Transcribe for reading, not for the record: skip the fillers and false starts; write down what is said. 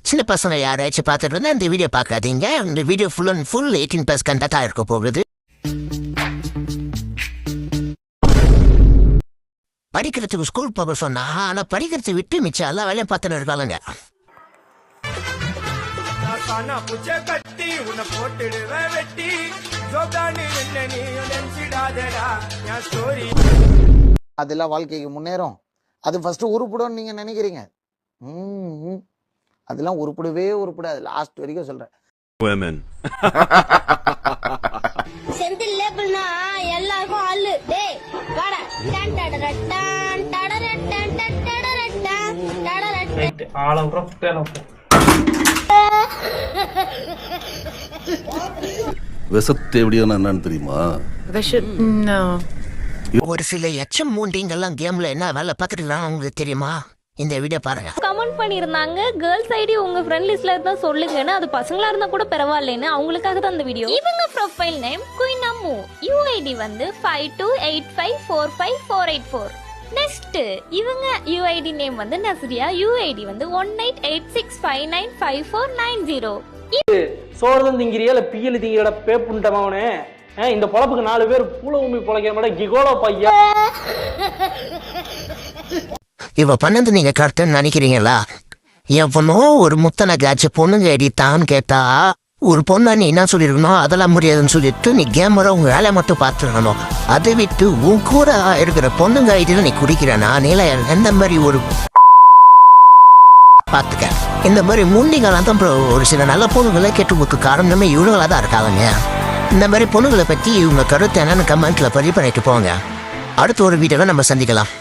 சின்ன பசங்க யாராச்சும் பார்த்துட்டு இருந்தா இந்த வீடியோ பார்க்காதீங்க. இந்த வீடியோ ஃபுல் அண்ட் ஃபுல் 18+ கண்டென்ட்டாக இருக்க போகுது. படிக்கிறதுக்கு ஸ்கூல் போக சொன்னா, ஆனால் படிக்கிறத விட்டு மிச்சம் எல்லா வேலையும் பார்த்துன்னு இருக்காளுங்க. அதெல்லாம் வாழ்க்கைக்கு முன்னேறும். அது ஃபர்ஸ்ட் உருப்படும் நீங்க நினைக்கிறீங்க. அதெல்லாம் உருப்படாது. லாஸ்ட் வரைக்கும் சொல்றேன். செந்தில் லேபிள்னா எல்லாருக்கும் அல்லு. டேய் வாடா. டன் டடர டன் டடர டன் டன் டடர டன் டடர ரைட் ஆல் அவுட் ஆஃப் 10 ஆஃப். விஷத்தை எப்படியான என்னன்னு தெரியுமா? ஒரு சில எச்சம் மூண்டிங்கெல்லாம் கேம்ல என்ன வேலை பார்த்துட்டு உங்களுக்கு தெரியுமா? இந்த வீடியோ பாருங்க. கமெண்ட் பண்ணிருந்தாங்க கேர்ள்ஸ் ஐடி உங்க ஃப்ரெண்ட் லிஸ்ட்ல இருந்தா சொல்லுங்கன்னு. அது பசங்களா இருந்தா கூட பரவாயில்லைன்னு அவங்களுக்காக தான் இந்த வீடியோ. இவங்க profile name queen Ammu. UID வந்து 5285454884. நெக்ஸ்ட் இவங்க யூஐடி நேம் வந்து நஸ்ரியா. யூஐடி வந்து 1886595490. சோறு திங்கிறியா இல்ல பியல் திங்கிற பேப்புண்டமாவனே. இந்த பொழப்புக்கு 4 பேர் பூல உமி பொழைக்கிற மாதிரி கிகோலோ பையா. இவ பண்ணது நீங்க கரெக்டுன்னு நினைக்கிறீங்களா? எவனோ ஒரு முத்தனை காய்ச்சி பொண்ணுங்க அடித்தான்னு கேட்டா ஒரு பொண்ணா நீ என்ன சொல்லிருக்கணும்? அதெல்லாம் முடியாதுன்னு சொல்லிட்டு நீ கேமரா உங்க வேலை மட்டும் பார்த்துருக்கணும். அதை விட்டு உன் கூட இருக்கிற பொண்ணுங்க ஐடியில நீ குடிக்கிறனா? நீல எந்த மாதிரி ஒரு பார்த்துக்க. இந்த மாதிரி முன்னிகளாக தான் ஒரு சில நல்ல பொண்ணுங்களை கேட்டு காரணமே இவனுங்களாக தான் இருக்காங்க. இந்த மாதிரி பொண்ணுங்களை பற்றி இவங்க கருத்து என்னன்னு கமெண்ட்ல பதிவு பண்ணிட்டு போங்க. அடுத்த ஒரு வீடியோவை நம்ம சந்திக்கலாம்.